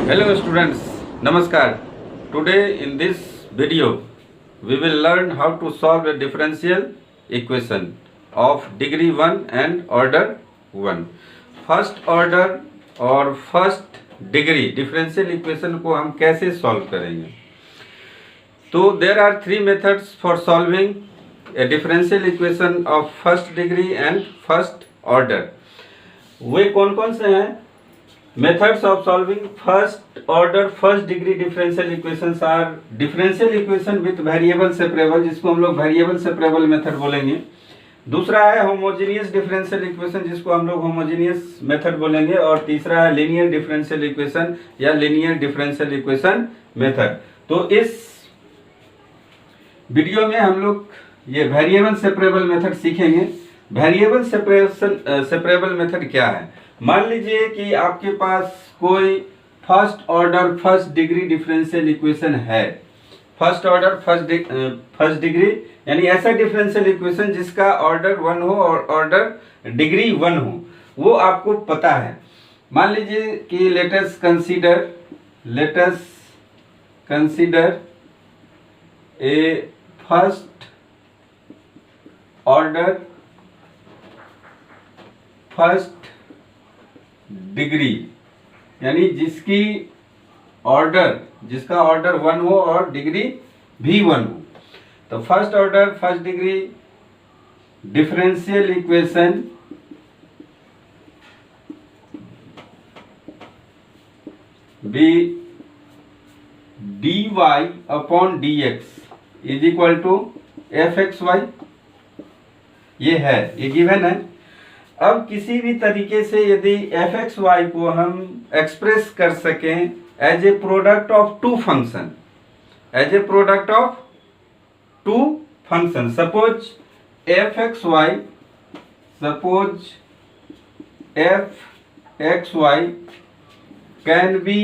Hello students, Namaskar. Today in this video we will learn how to solve a differential equation of degree 1 and order 1. First order और first degree differential equation को हम कैसे solve करेंगे? तो there are three methods for solving a differential equation of first degree and first order. वे कौन कौन से हैं? Methods of solving first order first degree differential equations are differential equation with variable separable, जिसको हम लोग variable separable method बोलेंगे. दूसरा है homogeneous differential equation, जिसको हम लोग homogeneous method बोलेंगे. और तीसरा है linear differential equation या linear differential equation method. तो इस वीडियो में हम लोग ये variable separable method सीखेंगे. variable separable method क्या है? मान लीजिए कि आपके पास कोई first order first degree differential equation है. फर्स्ट ऑर्डर फर्स्ट डिग्री यानी ऐसा डिफरेंशियल इक्वेशन जिसका ऑर्डर 1 हो और ऑर्डर डिग्री 1 हो, वो आपको पता है. मान लीजिए कि let us consider a first order first degree यानी जिसका ऑर्डर 1 हो और डिग्री भी 1 हो. तो first order first degree differential equation be D Y upon D X is equal to F X Y. ये है, ये गिवन है. अब किसी भी तरीके से यदि एफ एक्स वाई को हम एक्सप्रेस कर सकें as a product of two function, suppose F X Y can be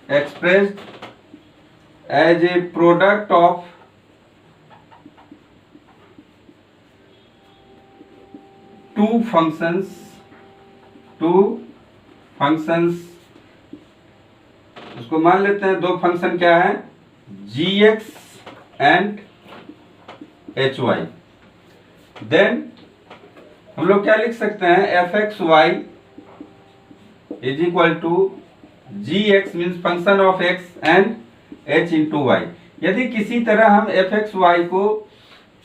expressed as a product of two functions उसको मान लेते हैं. दो फंक्शन क्या है? gx and hy. देन हम लोग क्या लिख सकते हैं? F X Y is equal to gx means function of x and h into Y. यदि किसी तरह हम एफ एक्स वाई को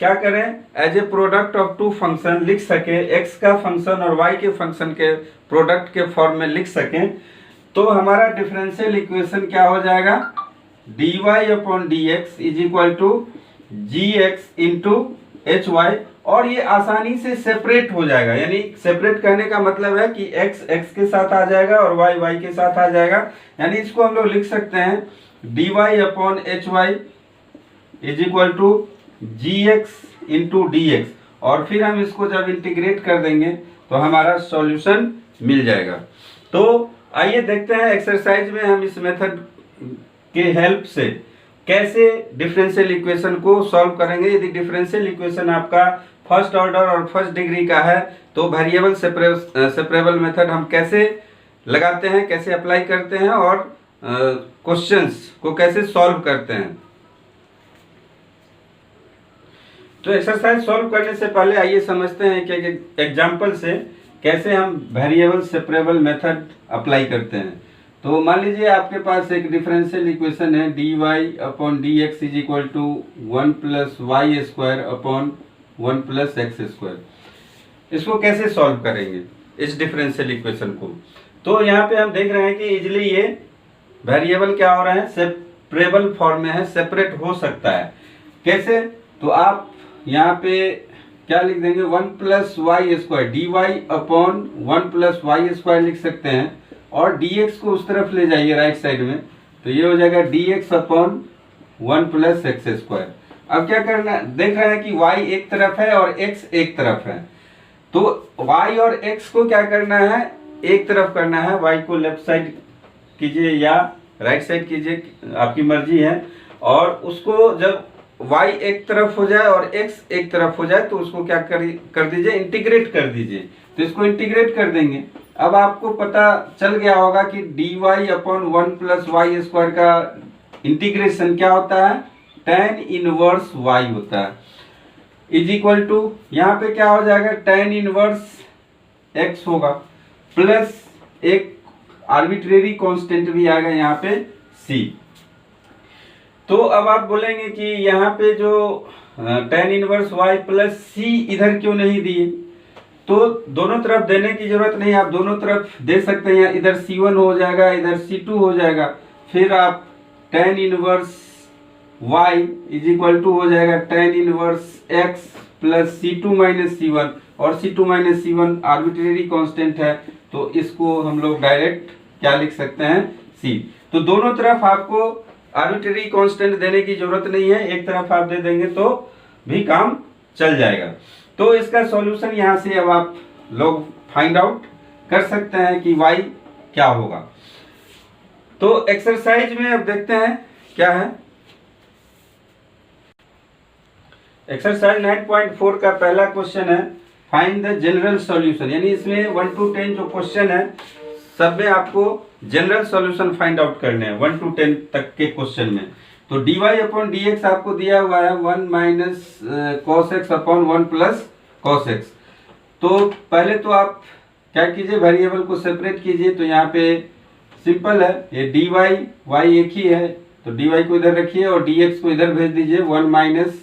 क्या करें? As a product of two function लिख सके, x का फंक्शन और y के फंक्शन के प्रोडक्ट के फॉर्म में लिख सकें, तो हमारा डिफरेंशियल इक्वेशन क्या हो जाएगा? dy upon dx is equal to gx into H Y. और ये आसानी से सेपरेट हो जाएगा. यानी सेपरेट कहने का मतलब है कि x x के साथ आ जाएगा और y y के साथ आ जाएगा. यानी इसको हम लोग लिख सकते हैं dy upon H Y is equal to gx into dx. और फिर हम इसको जब इंटीग्रेट कर देंगे तो हमारा सॉल्यूशन मिल जाएगा. तो आइए देखते हैं एक्सरसाइज में हम इस मेथड के हेल्प से कैसे डिफरेंशियल इक्वेशन को सॉल्व करेंगे. यदि डिफरेंशियल इक्वेशन आपका फर्स्ट ऑर्डर और फर्स्ट डिग्री का है तो वेरिएबल सेपरेबल मेथड हम कैसे लगाते हैं, कैसे अप्लाई करते हैं और क्वेश्चंस को कैसे सॉल्व करते हैं. तो एक्सरसाइज सॉल्व करने से पहले आइए समझते हैं कि एग्जांपल से कैसे हम वेरिएबल सेपरेबल मेथड अप्लाई करते हैं. तो मान लीजिए आपके पास एक डिफरेंशियल इक्वेशन है dy upon D X is equal to 1 plus Y square upon 1 plus X square. इसको कैसे सॉल्व करेंगे इस डिफरेंशियल इक्वेशन को? तो यहाँ पे हम देख रहे हैं कि इजिली ये वेरिएबल क्या हो रहे हैं? सेपरेबल फॉर्म में है, सेपरेट हो सकता है. कैसे? तो आप यहाँ पे क्या लिख देंगे? 1 plus Y square D Y upon 1 plus Y square लिख सकते हैं. और dx को उस तरफ ले जाइए राइट साइड में, तो ये हो जाएगा dx upon 1 plus X square. अब क्या करना है? देख रहे हैं कि y एक तरफ है और x एक तरफ है. तो y और x को क्या करना है? एक तरफ करना है. y को लेफ्ट साइड कीजिए या राइट साइड कीजिए, आपकी मर्जी है. और उसको जब y एक तरफ हो जाए और x एक तरफ हो जाए तो उसको क्या कर दीजिए? इंटीग्रेट कर दीजिए. तो इसको इंटीग्रेट कर देंगे। अब आपको पता चल गया होगा कि dy upon 1 plus Y square का इंटीग्रेशन क्या होता है, tan इनवर्स y होता है, इज इक्वल टू यहाँ पे क्या हो जाएगा, tan इनवर्स x होगा प्लस एक आर्बिट्रेरी कांस्टेंट भी आएगा यहाँ पे c। तो अब आप बोलेंगे कि यहाँ पे जो tan inverse y plus c इधर क्यों नहीं दिए, तो दोनों तरफ देने की जरूरत नहीं, आप दोनों तरफ दे सकते हैं, इधर c1 हो जाएगा इधर c2 हो जाएगा, फिर आप tan inverse y is equal to हो जाएगा tan inverse x plus c2 minus c1, और c2 minus c1 arbitrary constant है, तो इसको हम लोग डायरेक्ट क्या लिख सकते हैं, c। तो दोनों तरफ आपको आर्बिट्रेरी कांस्टेंट देने की जरूरत नहीं है, एक तरफ आप दे देंगे तो भी काम चल जाएगा। तो इसका सॉल्यूशन यहाँ से अब आप लोग फाइंड आउट कर सकते हैं कि y क्या होगा। तो एक्सरसाइज में अब देखते हैं क्या है। एक्सरसाइज 9.4 का पहला क्वेश्चन है फाइंड द जनरल सॉल्यूशन, यानी इसमें 1 to 10 जो क्वेश्चन है सब में आपको जनरल सॉल्यूशन फाइंड आउट करने हैं 1 to 10 तक के क्वेश्चन में। तो dy अपॉन dx आपको दिया हुआ है 1 minus cos x upon 1 plus cos x. तो पहले तो आप क्या कीजिए, वेरिएबल को सेपरेट कीजिए। तो यहाँ पे सिंपल है, ये dy y एक ही है, तो dy को इधर रखिए और dx को इधर भेज दीजिए, 1 minus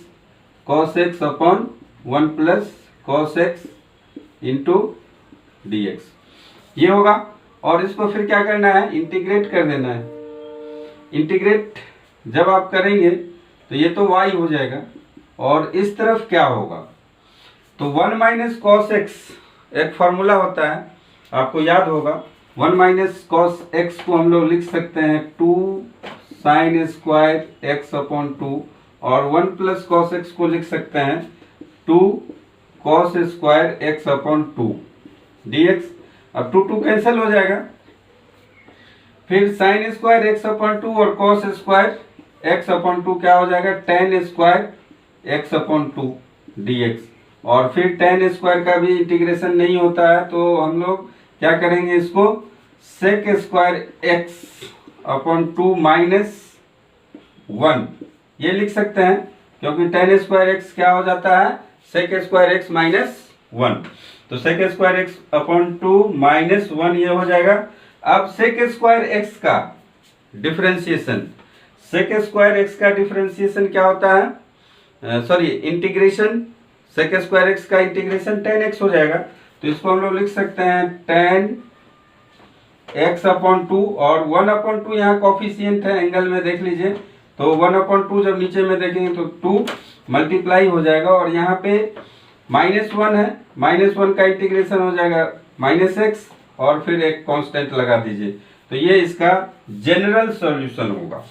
cos x upon 1 plus cos x into dx, ये होगा। और इसको फिर क्या करना है, इंटीग्रेट कर देना है। इंटीग्रेट जब आप करेंगे तो ये तो y हो जाएगा, और इस तरफ क्या होगा, तो 1 माइनस कॉस एक्स एक फॉर्मूला होता है आपको याद होगा, 1 माइनस कॉस एक्स को हम लोग लिख सकते हैं 2 साइन स्क्वायर एक्स अपॉन 2, और 1 प्लस कॉस एक्स को लिख सकते हैं 2 cos square X upon 2 dx। अब 2 कैंसिल हो जाएगा, फिर साइन स्क्वायर एक्स अपॉन 2 और कॉस स्क्वायर एक्स अपॉन 2 क्या हो जाएगा, tan square X upon 2 dx। और फिर tan स्क्वायर का भी इंटीग्रेशन नहीं होता है, तो हम लोग क्या करेंगे, इसको sec square X upon 2 minus 1 ये लिख सकते हैं, क्योंकि tan स्क्वायर एक्स क्या हो जाता है, सेक स्क्वायर एक्स माइनस 1। तो sec square X upon 2 minus 1 ये हो जाएगा। अब सेक स्क्वायर एक्स का डिफरेंशिएशन, सेक स्क्वायर एक्स का डिफरेंशिएशन क्या होता है, sorry integration, sec square X का इंटीग्रेशन tan x हो जाएगा। तो इसको हम लोग लिख सकते हैं tan x अपॉन 2, और 1 अपॉन 2 यहाँ कॉफिशिएंट है, एंगल में देख लीजिए, तो 1 अपॉन 2 जब नीचे में देखेंगे तो 2 मल्टीप्लाई हो जाएगा, और यहाँ पे माइनस 1 है, माइनस 1 का इंटीग्रेशन हो जाएगा माइनस एक्स, और फिर एक कांस्टेंट लगा दीजिए। तो ये इसका जनरल सॉल्यूशन होगा।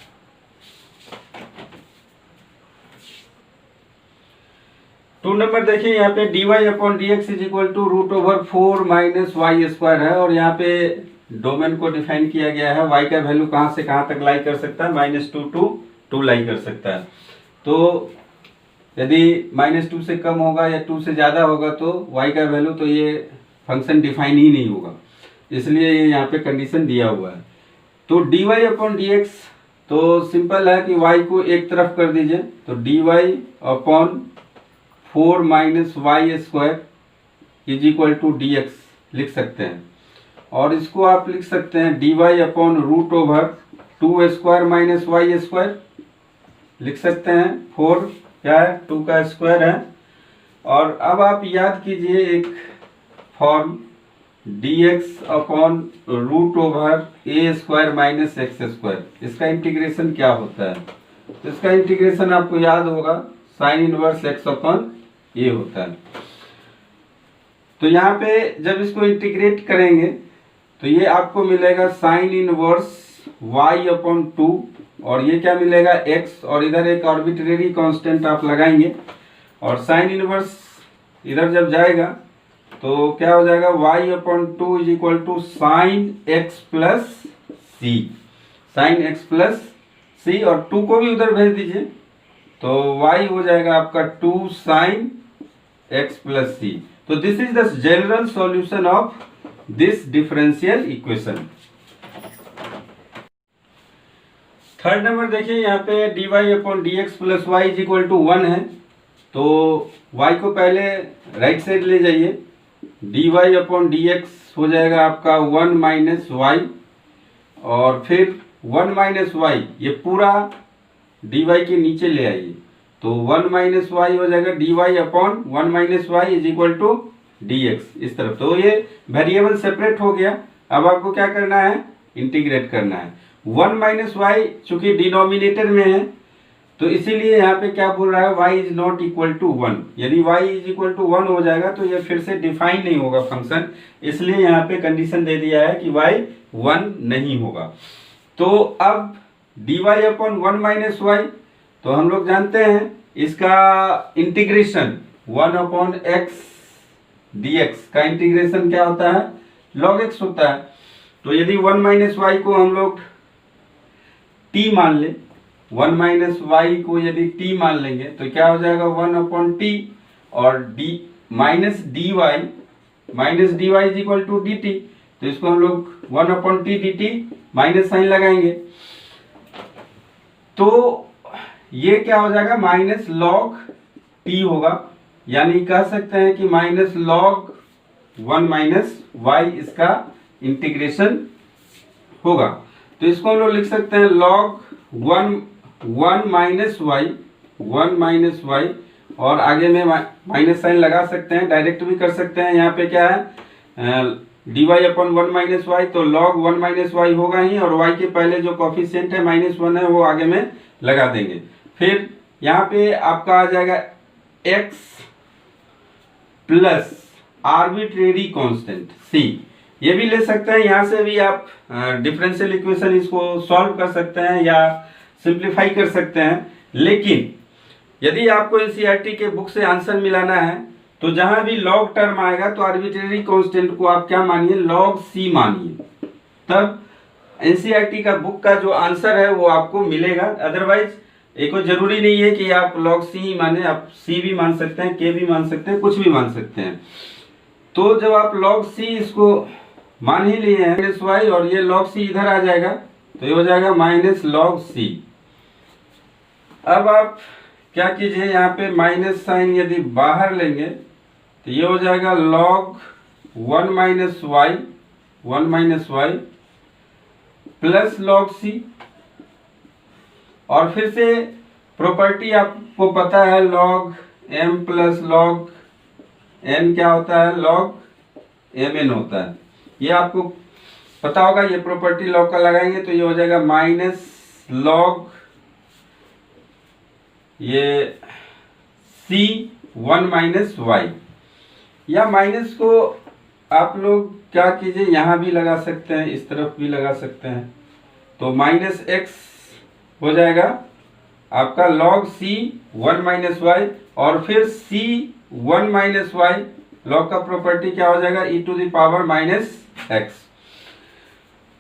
टू नंबर देखिए, यहाँ पे dy upon dx is equal to root over 4 minus Y square है, और यहाँ पे डोमेन को डिफाइन किया गया है, y का वैल्यू कहाँ से कहाँ तक लाई कर सकता है, -2 to 2 लाई कर सकता है। तो यदि -2 से कम होगा या 2 से ज़्यादा होगा तो y का वैल्यू, तो ये फंक्शन डिफाइन ही नहीं होगा, इसलिए ये यहाँ पे कंडीशन दिया हुआ है। तो dy अपॉन dx तो सिंपल है कि y को एक तरफ कर दीजिए, तो dy upon 4 minus Y square is equal to dx लिख सकते हैं, और इसको आप लिख सकते हैं dy upon root over 2 square minus Y square लिख सकते हैं। 4 क्या है, 2 का स्क्वायर है। और अब आप याद कीजिए एक form dx upon root over a square minus X square, इसका इंटीग्रेशन क्या होता है, तो इसका इंटीग्रेशन आपको याद होगा sine inverse x upon a होता है। तो यहाँ पे जब इसको इंटीग्रेट करेंगे तो ये आपको मिलेगा साइन इनवर्स y अपॉन 2, और ये क्या मिलेगा x, और इधर एक आर्बिट्रेरी कांस्टेंट आप लगाएंगे, और साइन इनवर्स इधर जब जाएगा तो क्या हो जाएगा y upon 2 is equal to sine x plus c, sine x plus c, और 2 को भी उधर भेज दीजिए, तो y हो जाएगा आपका 2 साइन एक्स प्लस सी। तो this is the general solution of this differential equation. Third number देखिए, यहाँ पे dy upon D X plus Y is equal to 1 है। तो y को पहले राइट साइड ले जाइए, dy अपॉन डी एक्स हो जाएगा आपका 1 माइनस वाई, और फिर 1 माइनस वाई ये पूरा dy के नीचे ले आइए, तो 1 माइनस वाई हो जाएगा dy upon 1 minus Y is equal to D X इस तरफ। तो ये वेरिएबल सेपरेट हो गया। अब आपको क्या करना है, इंटीग्रेट करना है। 1 माइनस वाई चूंकि डिनोमिनेटर में है, तो इसीलिए यहाँ पे क्या बोल रहा है, y is not equal to 1। यदि y इज इक्वल टू 1 हो जाएगा तो ये फिर से डिफाइन नहीं होगा फंक्शन, इसलिए यहाँ पे कंडीशन दे दिया है कि y 1 नहीं होगा। तो अब dy अपॉन 1 माइनस वाई, तो हम लोग जानते हैं इसका इंटीग्रेशन 1 अपॉन एक्स dx का इंटीग्रेशन क्या होता है, log x होता है। तो यदि 1 माइनस वाई को हम लोग t मान ले, 1 माइनस वाई को यदि t मान लेंगे तो क्या हो जाएगा 1 अपॉन टी, और d minus D Y is equal to D T. तो इसको हम लोग 1 upon T D T minus sign लगाएंगे, तो ये क्या हो जाएगा माइनस लॉग टी होगा, यानी कह सकते हैं कि माइनस लॉग 1 माइनस वाई इसका इंटीग्रेशन होगा। तो इसको हम लोग लिख सकते हैं लॉग 1 माइनस वाई, और आगे में माइनस साइन लगा सकते हैं, डायरेक्ट भी कर सकते हैं। यहाँ पे क्या है dy अपॉन 1 माइनस वाई, तो log 1 माइनस वाई होगा ही, और y के पहले जो कोफिशिएंट है -1 है वो आगे में लगा देंगे। फिर यहाँ पे आपका आ जाएगा x plus arbitrary constant c। ये भी ले सकते हैं, यहाँ से भी आप डिफरेंशियल इक्वेशन इसको सॉल्व कर सकते हैं या सिंप्लीफाई कर सकते हैं। लेकिन यदि आपको एनसीईआरटी के बुक से आंसर मिलाना है, तो जहां भी लॉग टर्म आएगा तो आर्बिट्रेरी कांस्टेंट को आप क्या मानिए, लॉग सी मानिए, तब एनसीईआरटी का बुक का जो आंसर है वो आपको मिलेगा। अदरवाइज ये कोई जरूरी नहीं है कि आप लॉग सी ही माने, आप सी भी मान सकते हैं, के भी मान सकते हैं, कुछ भी मान सकते हैं। तो जब आप लॉग सी इसको मान ही लिए हैं माइनस वाई, और ये लॉग सी इधर आ जाएगा, तो ये हो जाएगा माइनस लॉग सी। अब आप क्या कीजिए, यहाँ पे माइनस साइन यदि बाहर लेंगे तो ये हो जाएगा log 1 minus y plus log c. और फिर से प्रॉपर्टी आपको पता है, log m plus log n क्या होता है, लॉग mn होता है, ये आपको पता होगा। ये प्रॉपर्टी लॉग का लगाएंगे तो ये हो जाएगा माइनस लॉग ये c 1 माइनस वाई, या माइनस को आप लोग क्या कीजिए, यहाँ भी लगा सकते हैं, इस तरफ भी लगा सकते हैं, तो माइनस एक्स हो जाएगा आपका लॉग c 1 माइनस वाई, और फिर c 1 माइनस वाई लॉग का प्रॉपर्टी क्या हो जाएगा, e to the power minus X.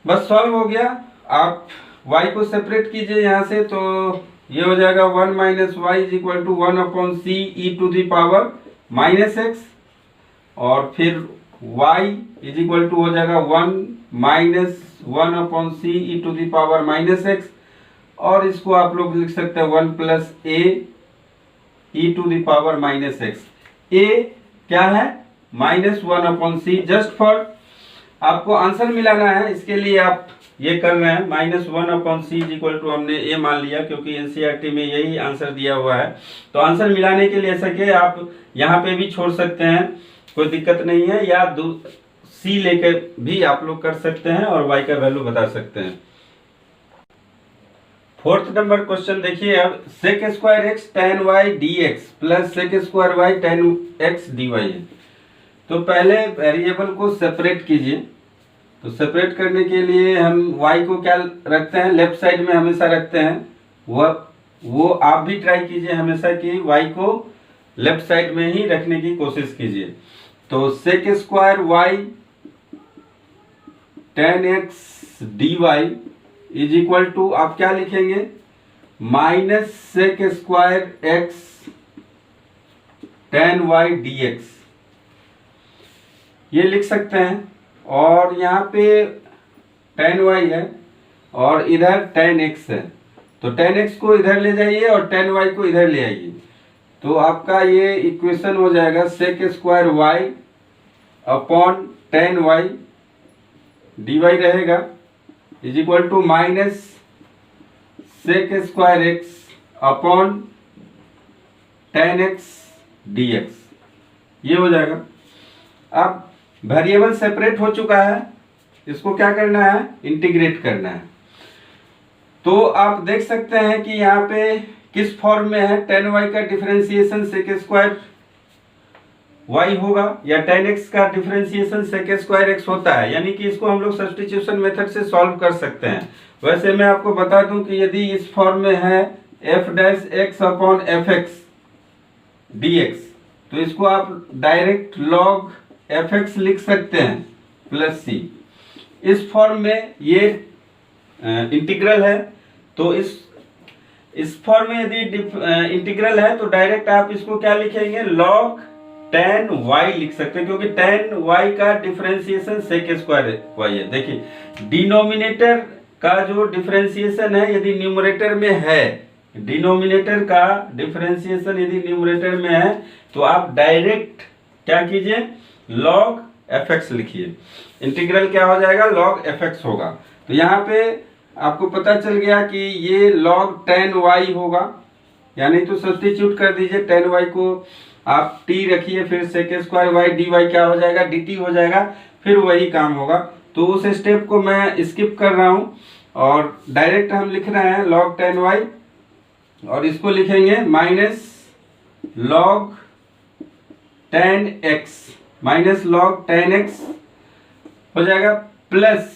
बस सॉल्व हो गया। आप y को सेपरेट कीजिए यहाँ से, तो ये हो जाएगा 1 minus Y is equal to 1 upon c e to the power minus x, और फिर y इज इक्वल टू हो जाएगा 1 minus 1 upon c e to the power minus x, और इसको आप लोग लिख सकते हैं 1 plus a e to the power minus x. A क्या है, -1 अपॉन सी। जस्ट फॉर आपको आंसर मिलाना है, इसके लिए आप ये कर रहे हैं, -1 upon C is equal to हमने ए मान लिया, क्योंकि एनसीईआरटी में यही आंसर दिया हुआ है। तो आंसर मिलाने के लिए ऐसा कि आप यहाँ पे भी छोड़ सकते हैं, कोई दिक्कत नहीं है, या सी लेकर भी आप लोग कर सकते हैं और y का वैल्यू बता सकते हैं। फोर्थ नंबर क्वेश्चन देखिए, अब sec square X tan Y D X plus sec square Y tan X D Y है। तो पहले वेरिएबल को सेपरेट कीजिए। तो सेपरेट करने के लिए हम y को क्या रखते हैं, लेफ्ट साइड में हमेशा रखते हैं। वो आप भी ट्राई कीजिए हमेशा कि y को लेफ्ट साइड में ही रखने की कोशिश कीजिए। तो sec square Y tan X D Y is equal to आप क्या लिखेंगे, minus sec square X tan Y D X. ये लिख सकते हैं, और यहाँ पे tan y है और इधर tan x है, तो tan x को इधर ले जाइए और tan y को इधर ले आइए, तो आपका ये इक्वेशन हो जाएगा sec square y upon tan y dy रहेगा is equal to minus sec square x upon tan x dx, ये हो जाएगा। अब वेरिएबल सेपरेट हो चुका है, इसको क्या करना है, इंटीग्रेट करना है। तो आप देख सकते हैं कि यहाँ पे किस फॉर्म में है, tan y का डिफरेंशिएशन sec स्क्वायर y होगा या tan x का डिफरेंशिएशन sec स्क्वायर x होता है, यानी कि इसको हम लोग सब्स्टिट्यूशन मेथड से सॉल्व कर सकते हैं। वैसे मैं आपको बता दूं कि यदि इस फॉर्म में है f dash x upon F x dx, तो इसको आप डायरेक्ट log fx लिख सकते हैं प्लस c। इस फॉर्म में ये इंटीग्रल है, तो इस फॉर्म में यदि इंटीग्रल है तो डायरेक्ट आप इसको क्या लिखेंगे, log tan y लिख सकते हैं, क्योंकि tan y का डिफरेंशिएशन sec स्क्वायर y है। देखिए डिनोमिनेटर का जो डिफरेंशिएशन है यदि न्यूमरेटर में है, डिनोमिनेटर का डिफरेंशिएशन यदि न्यूमरेटर में है तो आप डायरेक्ट क्या कीजिए, log fx लिखिए। इंटीग्रल क्या हो जाएगा, log fx होगा। तो यहाँ पे आपको पता चल गया कि ये log tan y होगा, यानी तो सब्स्टिट्यूट कर दीजिए, tan y को आप t रखिए, फिर sec स्क्वायर y dy क्या हो जाएगा, dt हो जाएगा, फिर वही काम होगा। तो उस स्टेप को मैं स्किप कर रहा हूँ और डायरेक्ट हम लिख रहे हैं log tan y, और इसको लिखेंगे minus log tan x, minus log tan x हो जाएगा, प्लस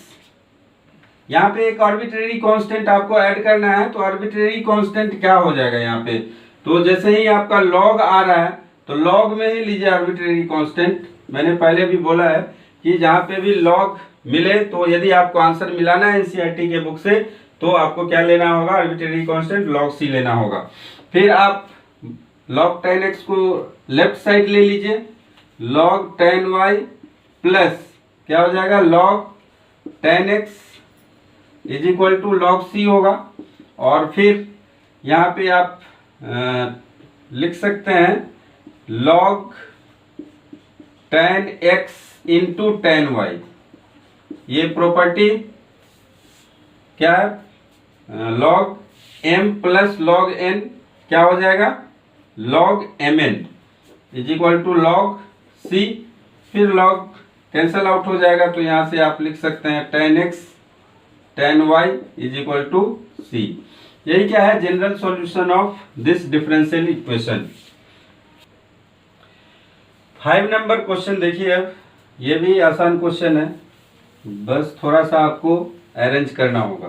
यहाँ पे एक आर्बिट्रेरी कांस्टेंट आपको ऐड करना है। तो आर्बिट्रेरी कांस्टेंट क्या हो जाएगा यहाँ पे, तो जैसे ही आपका log आ रहा है तो log में ही लीजिए आर्बिट्रेरी कांस्टेंट। मैंने पहले भी बोला है कि जहाँ पे भी log मिले तो यदि आपको आंसर मिलाना है एनसीईआरटी के बुक से तो आपको क्या लेना होगा, आर्बिट्रेरी कांस्टेंट log c लेना होगा। फिर आप log tan x को लेफ्ट साइड ले लीजिए, log tan y प्लस क्या हो जाएगा, log tan x is equal to log c होगा। और फिर यहाँ पे आप लिख सकते हैं log tan x into tan y, ये प्रॉपर्टी क्या है, log m plus log n क्या हो जाएगा, log mn is equal to log c, फिर log कैंसल आउट हो जाएगा, तो यहाँ से आप लिख सकते हैं tan x tan y is equal to c। यही क्या है, general solution of this differential equation. 5 नंबर क्वेश्चन देखिए, अब ये भी आसान क्वेश्चन है, बस थोड़ा सा आपको अरेंज करना होगा।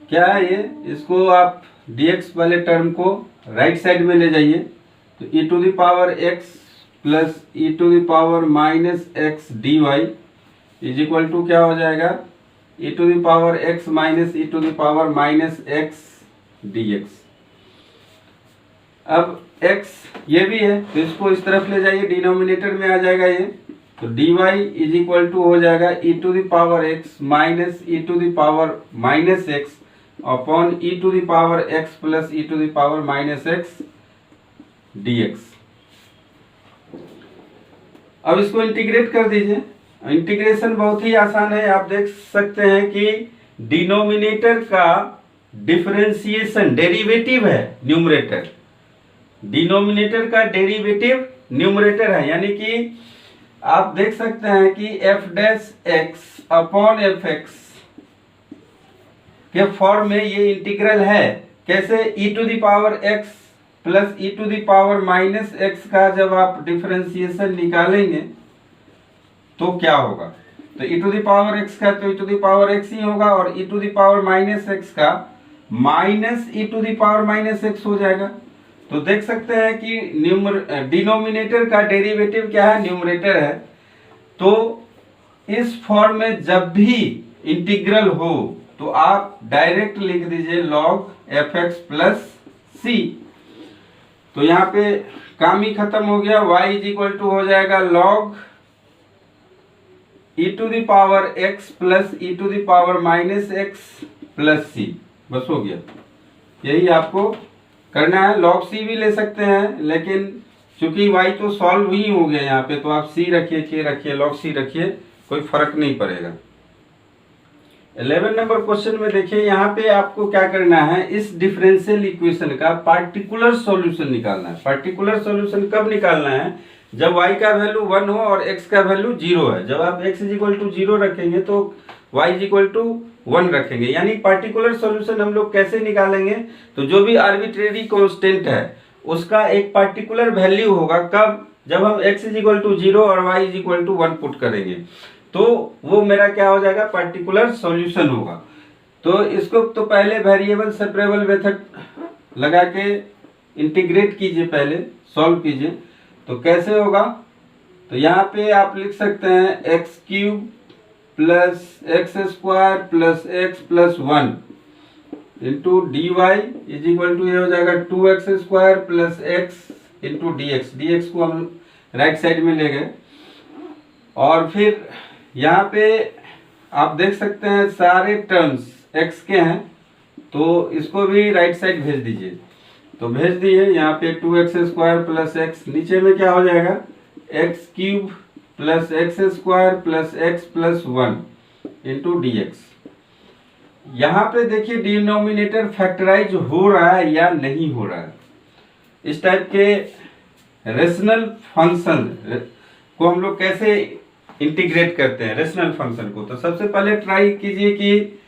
क्या है ये, इसको आप dx वाले टर्म को राइट साइड में ले जाइए, तो e to the power x plus e to the power minus x dy is equal to क्या हो जाएगा, e to the power x minus e to the power minus x dx। अब x ये भी है तो इसको इस तरफ ले जाइए, डिनोमिनेटर में आ जाएगा ये, तो dy इज इक्वल टू हो जाएगा e to the power x minus e to the power minus x upon e to the power x plus e to the power minus x dx। अब इसको integrate कर दीजिए, integration बहुत ही आसान है। आप देख सकते हैं कि डिनोमिनेटर का डिफरेंशिएशन डेरिवेटिव है न्यूमरेटर, डिनोमिनेटर का डेरिवेटिव न्यूमरेटर है, यानी कि आप देख सकते हैं कि f dash x upon F X के फॉर्म में ये इंटीग्रल है। कैसे, e to the power x plus e to the power minus x का जब आप डिफरेंशिएशन निकालेंगे तो क्या होगा, तो e to the power x का तो e to the power x ही होगा, और e to the power minus x का minus e to the power minus x हो जाएगा। तो देख सकते हैं कि डिनोमिनेटर का डेरिवेटिव क्या है, न्यूमरेटर है। तो इस फॉर्म में जब भी इंटीग्रल हो तो आप डायरेक्ट लिख दीजिए log fx प्लस c। तो यहाँ पे काम ही खत्म हो गया, y इज इक्वल टू हो जाएगा log e to the power x plus e to the power minus x plus c, बस हो गया। यही आपको करना है। log c भी ले सकते हैं, लेकिन चूंकि y तो सॉल्व ही हो गया यहाँ पे, तो आप c रखिए, k रखिए, log c रखिए, कोई फर्क नहीं पड़ेगा। 11 नंबर क्वेश्चन में देखिए, यहाँ पे आपको क्या करना है, इस डिफरेंशियल इक्वेशन का पार्टिकुलर सॉल्यूशन निकालना है। पार्टिकुलर सॉल्यूशन कब निकालना है, जब y का वैल्यू 1 हो और x का वैल्यू 0 है। जब आप x इक्वल टू 0 रखेंगे तो y इक्वल टू 1 रखेंगे। यानी पार्टिकुलर सॉल्यूशन हम लोग कैसे निकालेंगे, तो जो भी आर्बिट्रेरी कांस्टेंट है उसका एक पार्टिकुलर वैल्यू होगा। कब, जब हम x इक्वल टू 0 और y इक्वल टू 1 पुट करेंगे, तो वो मेरा क्या हो जाएगा, पार्टिकुलर सॉल्यूशन होगा। तो इसको तो पहले वेरिएबल सेपरेबल मेथड लगा के इंटीग्रेट कीजिए, पहले सॉल्व कीजिए। तो कैसे होगा, तो यहाँ पे आप लिख सकते हैं X cube plus X square plus X plus 1 into D Y is equal to, ये हो जाएगा 2x square plus X into D X. D X को हम राइट साइड में ले गए। और फिर यहाँ पे आप देख सकते हैं सारे टर्म्स x के हैं, तो इसको भी राइट साइड भेज दीजिए। तो भेज दिए, यहाँ पे 2x स्क्वायर प्लस एक्स, नीचे में क्या हो जाएगा, x cube plus X square plus X plus 1 into D x. यहाँ पे देखिए डिनोमिनेटर फैक्टराइज हो रहा है या नहीं हो रहा है। इस टाइप के रेशनल फंक्शन को हम लोग कैसे इंटीग्रेट करते हैं रेशनल फंक्शन को, तो सबसे पहले ट्राई कीजिए कि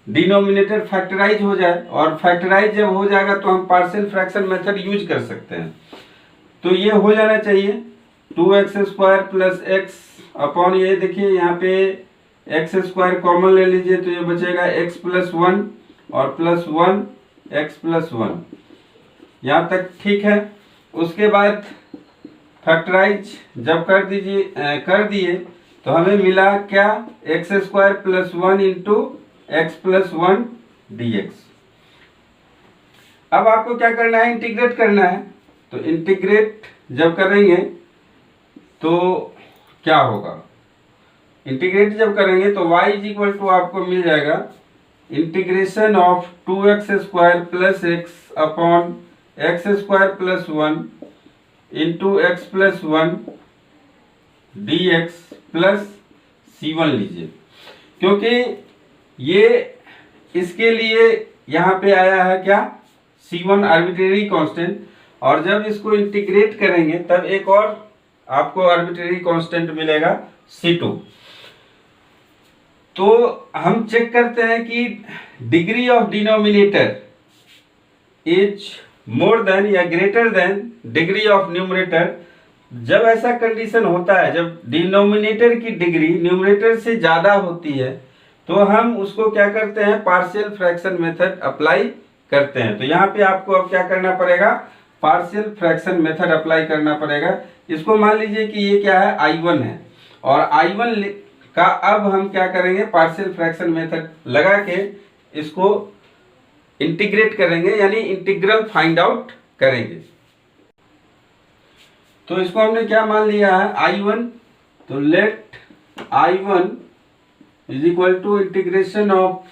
डिनोमिनेटर फैक्टराइज हो जाए, और फैक्टराइज जब हो जाएगा तो हम पार्शियल फ्रैक्शन मेथड यूज कर सकते हैं। तो ये हो जाना चाहिए 2x square plus x upon, ये देखिए यहाँ पे एक्स स्क्वायर कॉमन ले लीजिए, तो ये बचेगा x प्लस 1 और प्लस 1 x प्लस 1, यहाँ तक ठीक है। उसके बाद फैक्टराइज जब कर दिए तो हमें मिला क्या, x square plus 1 into x plus 1 D x. अब आपको क्या करना है, इंटीग्रेट करना है। तो इंटीग्रेट जब करेंगे तो क्या होगा, इंटीग्रेट जब करेंगे तो y इज इक्वल टू आपको मिल जाएगा integration of 2x square plus x upon x square plus 1 into x plus 1 D X plus c1 लीजिए, क्योंकि ये इसके लिए यहाँ पे आया है क्या, c1 आर्बिट्रेरी कांस्टेंट, और जब इसको इंटीग्रेट करेंगे तब एक और आपको आर्बिट्रेरी कांस्टेंट मिलेगा c2। तो हम चेक करते हैं कि degree of denominator is more than या greater than degree of numerator. जब ऐसा कंडीशन होता है, जब डिनोमिनेटर की डिग्री न्यूमरेटर से ज्यादा होती है, तो हम उसको क्या करते हैं, पार्शियल फ्रैक्शन मेथड अप्लाई करते हैं। तो यहाँ पे आपको अब क्या करना पड़ेगा, पार्शियल फ्रैक्शन मेथड अप्लाई करना पड़ेगा। इसको मान लीजिए कि ये क्या है, I1 है, और I1 का अब हम क्या करेंगे, पार्शियल फ्रैक्शन मेथड लगा के इसको इंटीग्रेट करेंगे, यानी इंटीग्रल फाइंड आउट करेंगे। तो इसको हमने क्या मान लिया है, I1। तो let I1 is equal to integration of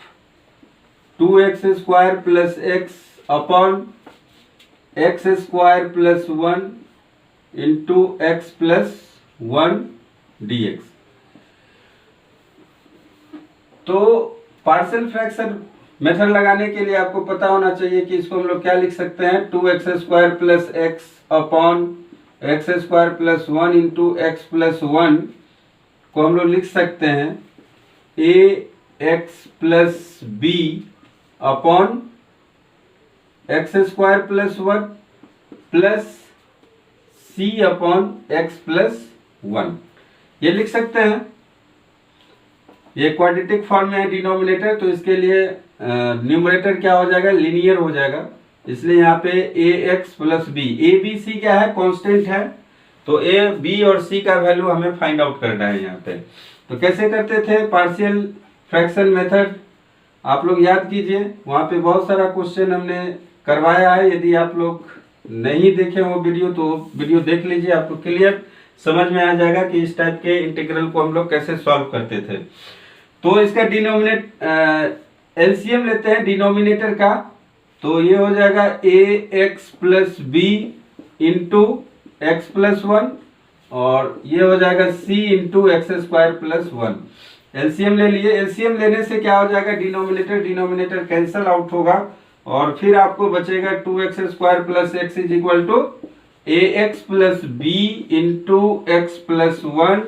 2x square plus x upon x square plus 1 into x plus 1 D X. तो पार्शियल फ्रैक्शन मेथड लगाने के लिए आपको पता होना चाहिए कि इसको हम लोग क्या लिख सकते हैं, 2x square plus x upon x square plus 1 into x plus 1 को हम लोग लिख सकते हैं ax plus B upon x square plus 1 plus c upon x plus 1, ये लिख सकते हैं। ये क्वाड्रेटिक फॉर्म में है डिनोमिनेटर, तो इसके लिए न्यूमरेटर क्या हो जाएगा, लीनियर हो जाएगा, इसलिए यहाँ पे ax plus B, a b c क्या है, कांस्टेंट है, तो a b और c का वैल्यू हमें फाइंड आउट करना है यहाँ पे। तो कैसे करते थे पार्शियल फ्रैक्शन मेथड, आप लोग याद कीजिए, वहाँ पे बहुत सारा क्वेश्चन हमने करवाया है। यदि आप लोग नहीं देखे वो वीडियो तो वीडियो देख लीजिए, आपको क्लियर समझ में आ जाएगा कि इस टाइप के इंटीग्रल को हम लोग कैसे सॉल्व करते थे। तो इसका एलसीएम लेते हैं डिनोमिनेटर का, तो ये हो जाएगा a x plus B into x plus one, और ये हो जाएगा c into x square plus one. LCM ले लिए। एलसीएम लेने से क्या हो जाएगा, डिनोमिनेटर कैंसल आउट होगा, और फिर आपको बचेगा 2x square plus X is equal to A x plus B into x plus one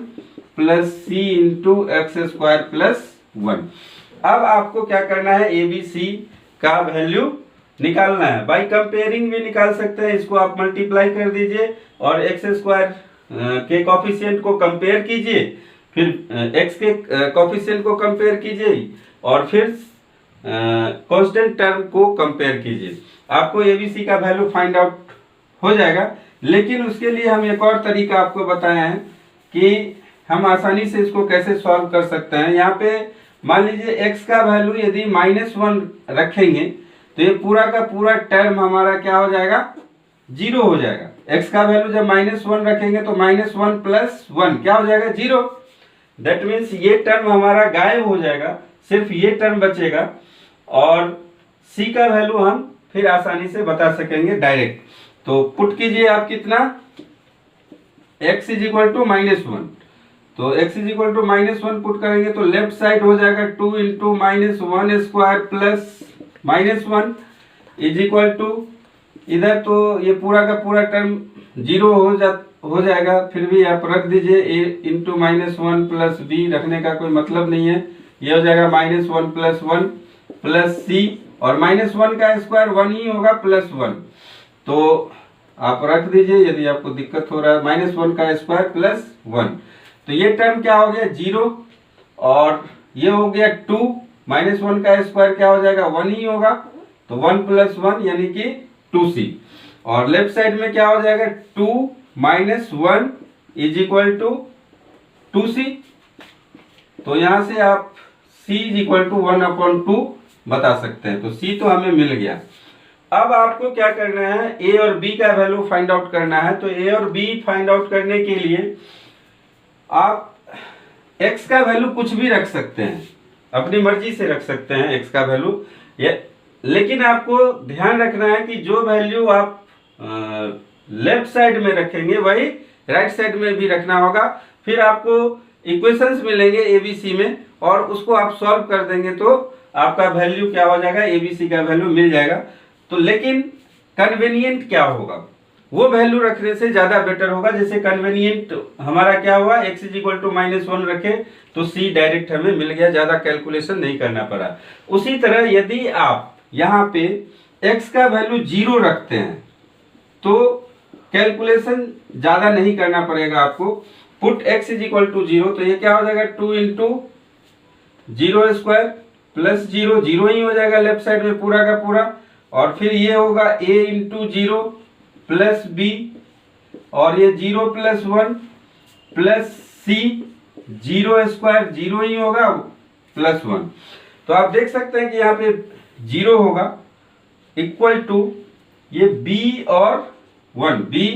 plus C into x square plus one. अब आपको क्या करना है, ए बी सी का वैल्यू निकालना है। बाई कंपेयरिंग भी निकाल सकते हैं, इसको आप मल्टीप्लाई कर दीजिए और एक्स स्क्वायर के कोफिशिएंट को कंपेयर कीजिए, फिर एक्स के कोफिशिएंट को कंपेयर कीजिए, और फिर कांस्टेंट टर्म को कंपेयर कीजिए। आपको एबीसी का वैल्यू फाइंड आउट हो जाएगा। लेकिन उसके लिए हम एक और तरीका आपको बताए हैं कि हम आसानी से इसको कैसे सॉल्व कर सकते हैं। यहाँ पे मान लीजिए x का वैल्यू यदि -1 रखेंगे तो ये पूरा का पूरा टर्म हमारा क्या हो जाएगा, 0 हो जाएगा। x का वैल्यू जब -1 रखेंगे तो -1 प्लस 1 क्या हो जाएगा, 0। दैट मीन्स ये टर्म हमारा गायब हो जाएगा, सिर्फ ये टर्म बचेगा, और c का वैल्यू हम फिर आसानी से बता सकेंगे डायरेक्ट। तो पुट कीजिए आप कितना, x इज इक्वल टू -1, तो x is equal to -1 put करेंगे तो लेफ्ट साइड हो जाएगा 2 into -1 square plus -1 is equal to, इधर तो ये पूरा का पूरा टर्म 0 हो जाएगा, फिर भी आप रख दीजिए a इंटू -1 प्लस b, रखने का कोई मतलब नहीं है। ये हो जाएगा -1 प्लस 1 प्लस c, और -1 का स्क्वायर 1 ही होगा प्लस 1, तो आप रख दीजिए यदि आपको दिक्कत हो रहा है। -1 का स्क्वायर प्लस 1, तो ये टर्म क्या हो गया, 0, और ये हो गया 2, -1 का स्क्वायर क्या हो जाएगा, 1 ही होगा, तो 1 प्लस 1 यानी कि 2c, और लेफ्ट साइड में क्या हो जाएगा, 2 minus 1 is equal to 2c। तो यहां से आप c इज इक्वल टू 1/2 बता सकते हैं। तो c तो हमें मिल गया। अब आपको क्या करना है, a और b का वैल्यू फाइंड आउट करना है। तो a और b फाइंड आउट करने के लिए आप x का वैल्यू कुछ भी रख सकते हैं, अपनी मर्जी से रख सकते हैं x का वैल्यू, लेकिन आपको ध्यान रखना है कि जो वैल्यू आप लेफ्ट साइड में रखेंगे वही राइट साइड में भी रखना होगा। फिर आपको इक्वेशंस मिलेंगे एबीसी में, और उसको आप सॉल्व कर देंगे तो आपका वैल्यू क्या हो जाएगा, एबीसी का वैल्यू मिल जाएगा। तो लेकिन कन्वीनियंट क्या होगा, वो वैल्यू रखने से ज्यादा बेटर होगा। जैसे कन्वीनियंट हमारा क्या हुआ, x इज इक्वल टू -1 रखे तो c डायरेक्ट हमें मिल गया, ज्यादा कैलकुलेशन नहीं करना पड़ा। उसी तरह यदि आप यहाँ पे x का वैल्यू 0 रखते हैं तो कैलकुलेशन ज्यादा नहीं करना पड़ेगा आपको। Put x is equal to 0, तो ये क्या हो जाएगा, 2 इंटू 0 स्क्वायर प्लस 0, 0 ही हो जाएगा लेफ्ट साइड में पूरा का पूरा, और फिर ये होगा a इंटू 0 प्लस b, और ये 0 प्लस 1 प्लस c, 0 स्क्वायर 0 ही होगा प्लस 1। तो आप देख सकते हैं कि यहाँ पे 0 होगा इक्वल टू ये b और 1, b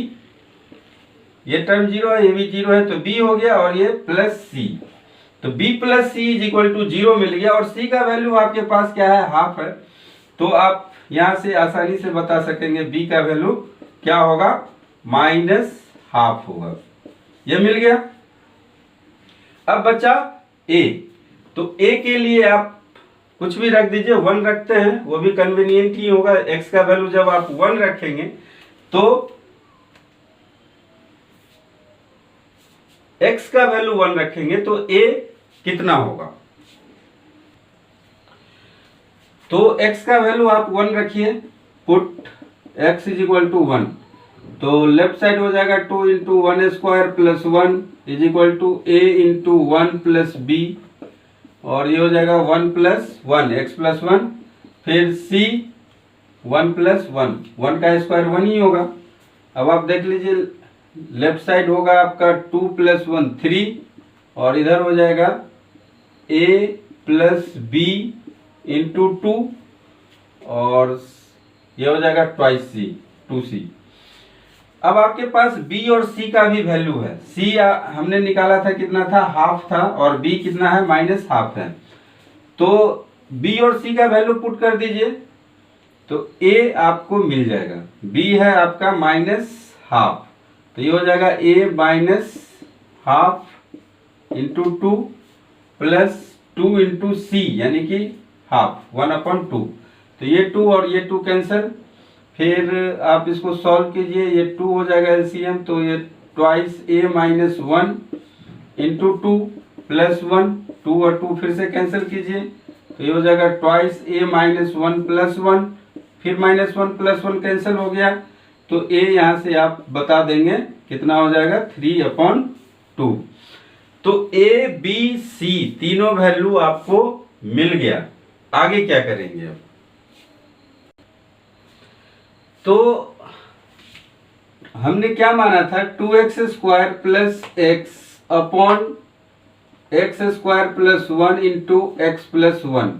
ये टर्म 0 है, ये भी 0 है, तो b हो गया, और ये प्लस c, तो b plus c is equal to 0 मिल गया। और c का वैल्यू आपके पास क्या है, हाफ है, तो आप यहां से आसानी से बता सकेंगे b का वैल्यू क्या होगा, -½ होगा। ये मिल गया। अब बचा a, तो a के लिए आप कुछ भी रख दीजिए, 1 रखते हैं, वो भी कन्वीनियंट ही होगा। x का वैल्यू जब आप 1 रखेंगे तो x का वैल्यू 1 रखेंगे तो a कितना होगा, तो x का वैल्यू आप 1 रखिए, put x is equal to 1, तो लेफ्ट साइड हो जाएगा 2 into 1 square plus 1 is equal to a into 1 plus b, और ये हो जाएगा 1 प्लस 1 x प्लस 1, फिर c 1 प्लस 1, 1 का स्क्वायर 1 ही होगा। अब आप देख लीजिए लेफ्ट साइड होगा आपका 2 प्लस 1 3, और इधर हो जाएगा a प्लस b इंटू 2, और ये हो जाएगा ट्वाइस c 2c। अब आपके पास b और c का भी वैल्यू है। c हमने निकाला था, कितना था, हाफ था, और b कितना है, माइनस हाफ है। तो b और c का वैल्यू पुट कर दीजिए तो a आपको मिल जाएगा। b है आपका माइनस हाफ, तो ये हो जाएगा a minus half into 2 plus 2 into c यानी कि हाफ 1/2। तो ये 2 और ये 2 कैंसिल, फिर आप इसको सॉल्व कीजिए, ये 2 हो जाएगा एलसीएम, तो ये twice a minus 1 into 2 plus 1, 2 और 2 फिर से कैंसिल कीजिए, तो ये हो जाएगा ट्वाइस a माइनस 1 प्लस 1, फिर माइनस 1 प्लस 1 कैंसिल हो गया, तो a यहाँ से आप बता देंगे कितना हो जाएगा, 3/2। तो a b c तीनों वैल्यू आपको मिल गया। आगे क्या करेंगे अब, तो हमने क्या माना था, 2x square plus x upon x square plus 1 into x plus 1।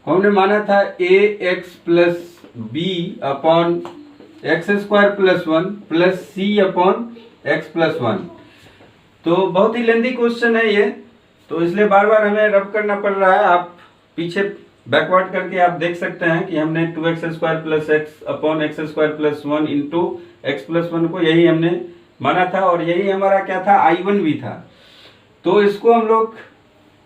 हमने माना था a x plus B upon x square plus 1 plus c upon x plus 1। तो बहुत ही लेंथी क्वेश्चन है ये, तो इसलिए बार बार हमें रब करना पड़ रहा है। आप पीछे बैकवर्ड करके आप देख सकते हैं कि हमने 2x square plus x upon x square plus 1 into x plus 1 को यही हमने माना था, और यही हमारा क्या था, I1 भी था। तो इसको हम लोग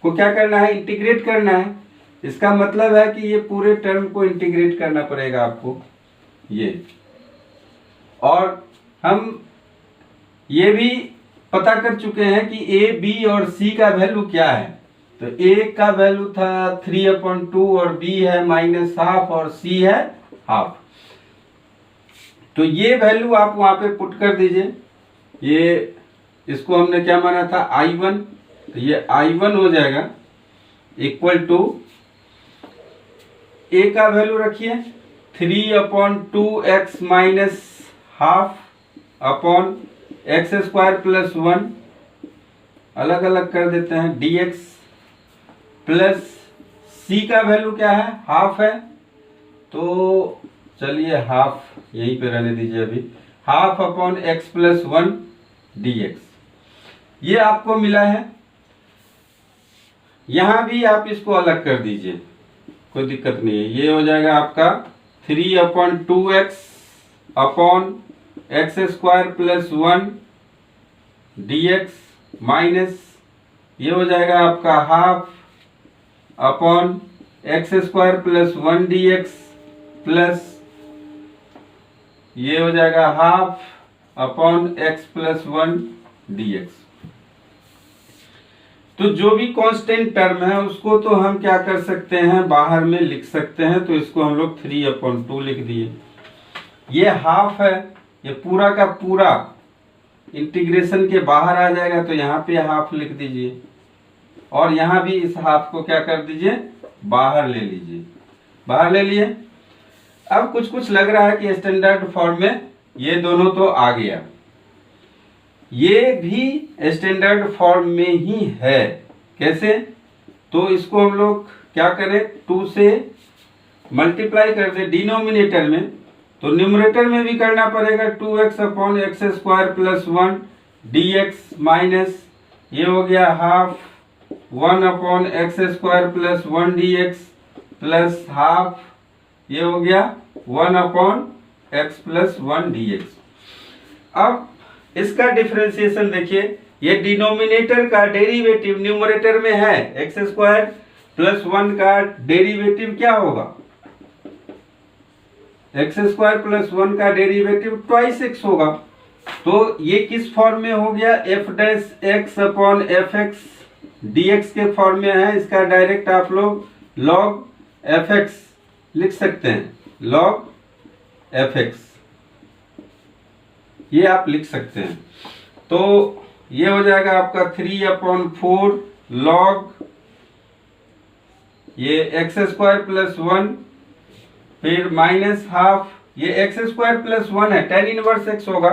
को क्या करना है, इंटीग्रेट करना है। इसका मतलब है कि ये पूरे टर्म को इंटीग्रेट करना पड़ेगा आपको ये, और हम ये भी पता कर चुके हैं कि a b और c का वैल्यू क्या है। तो a का वैल्यू था 3/2 और b है माइनस हाफ और c है हाफ। तो ये वैल्यू आप वहां पे पुट कर दीजिए। ये इसको हमने क्या माना था, I1, तो ये I1 हो जाएगा इक्वल टू a का वैल्यू रखिए 3/2x minus half upon x square plus 1, अलग अलग कर देते हैं, dx प्लस c का वैल्यू क्या है, हाफ है, तो चलिए हाफ यहीं पे रहने दीजिए अभी, half upon x plus 1 dx। ये आपको मिला है। यहां भी आप इसको अलग कर दीजिए, कोई दिक्कत नहीं है। ये हो जाएगा आपका 3/2x upon x square plus 1 dx minus ये हो जाएगा आपका half upon x square plus 1 dx plus ये हो जाएगा half upon x plus 1 dx। तो जो भी कांस्टेंट टर्म है उसको तो हम क्या कर सकते हैं, बाहर में लिख सकते हैं। तो इसको हम लोग 3/2 लिख दिए। ये हाफ है, ये पूरा का पूरा इंटीग्रेशन के बाहर आ जाएगा, तो यहाँ पे हाफ लिख दीजिए, और यहाँ भी इस हाफ को क्या कर दीजिए, बाहर ले लीजिए। बाहर ले लिए। अब कुछ कुछ लग रहा है कि स्टैंडर्ड फॉर्म में ये दोनों तो आ गया, ये भी स्टैंडर्ड फॉर्म में ही है। कैसे, तो इसको हम लोग क्या करें, 2 से मल्टीप्लाई कर दे डिनोमिनेटर में, तो न्यूमरेटर में भी करना पड़ेगा 2x upon x square plus 1 dx minus ये हो गया half 1 upon x square plus 1 dx plus half ये हो गया 1 अपॉन एक्स प्लस 1 dx। अब इसका डिफरेंशिएशन देखिए, ये डिनोमिनेटर का डेरिवेटिव न्यूमरेटर में है, एक्स स्क्वायर प्लस 1 का डेरिवेटिव क्या होगा, एक्स स्क्वायर प्लस 1 का डेरिवेटिव ट्वाइस एक्स होगा। तो ये किस फॉर्म में हो गया, f dash x upon F x dx के फॉर्म में है। इसका डायरेक्ट आप लोग लॉग एफ एक्स लिख सकते हैं, लॉग एफ एक्स ये आप लिख सकते हैं। तो ये हो जाएगा आपका 3/4 लॉग ये एक्स स्क्वायर प्लस 1 फिर माइनस हाफ ये एक्स स्क्वायर प्लस 1 है, tan इनवर्स एक्स होगा,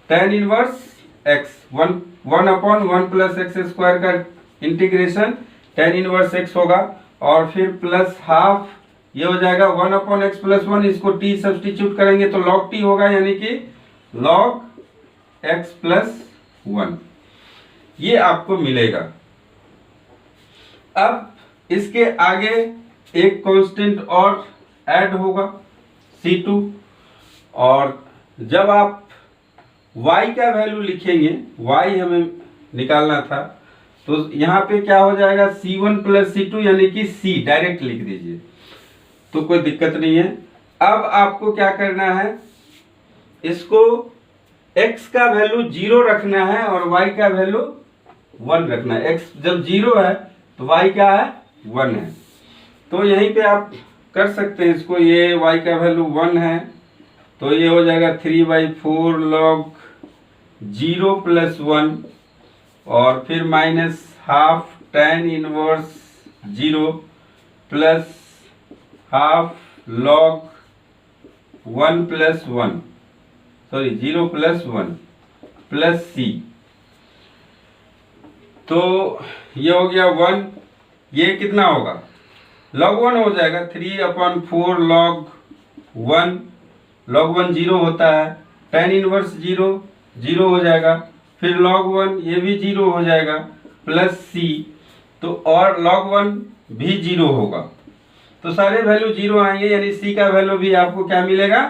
tan inverse x 1/1 plus X square का इंटीग्रेशन tan इनवर्स एक्स होगा, और फिर प्लस हाफ ये हो जाएगा 1/x प्लस 1, इसको t सब्स्टिट्यूट करेंगे तो log t होगा, यानी कि log x प्लस 1, ये आपको मिलेगा। अब इसके आगे एक कांस्टेंट और ऐड होगा C2, और जब आप y का वैल्यू लिखेंगे, y हमें निकालना था, तो यहाँ पे क्या हो जाएगा C1 प्लस C2 यानी कि C डायरेक्ट लिख दीजिए, तो कोई दिक्कत नहीं है। अब आपको क्या करना है, इसको x का वैल्यू 0 रखना है और y का वैल्यू 1 रखना है। x जब 0 है तो y क्या है 1 है, तो यहीं पे आप कर सकते हैं इसको। ये y का वैल्यू 1 है तो ये हो जाएगा 3/4 log 0 प्लस 1 और फिर minus half tan inverse 0 plus half log 1 plus 1, sorry 0 plus 1 plus C, तो ये हो गया 1। ये कितना होगा log 1 हो जाएगा 3/4 log 1, log 1 0 होता है, tan इनवर्स 0 0 हो जाएगा, फिर log 1 ये भी 0 हो जाएगा प्लस C, तो और log 1 भी 0 होगा, तो सारे वैल्यू 0 आएंगे, यानी C का वैल्यू भी आपको क्या मिलेगा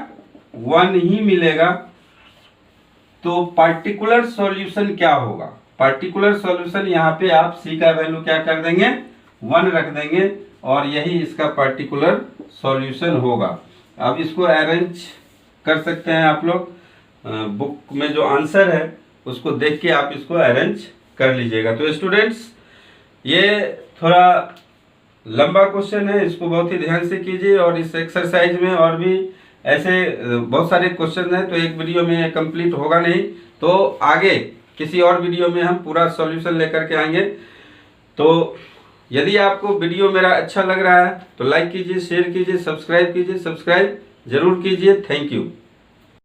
1 ही मिलेगा। तो पार्टिकुलर सॉल्यूशन क्या होगा, पार्टिकुलर सॉल्यूशन यहाँ पे आप C का वैल्यू क्या कर देंगे 1 रख देंगे और यही इसका पार्टिकुलर सॉल्यूशन होगा। अब इसको अरेंज कर सकते हैं आप लोग, बुक में जो आंसर है उसको देख के आप इसको अरेंज कर लीजिएगा। तो स्टूडेंट्स ये थोड़ा लंबा क्वेश्चन है, इसको बहुत ही ध्यान से कीजिए, और इस एक्सरसाइज में और भी ऐसे बहुत सारे क्वेश्चन हैं, तो एक वीडियो में कंप्लीट होगा नहीं, तो आगे किसी और वीडियो में हम पूरा सॉल्यूशन लेकर के आएंगे। तो यदि आपको वीडियो मेरा अच्छा लग रहा है तो लाइक कीजिए, शेयर कीजिए, सब्सक्राइब कीजिए, सब्सक्राइब जरूर कीजिए। Thank you.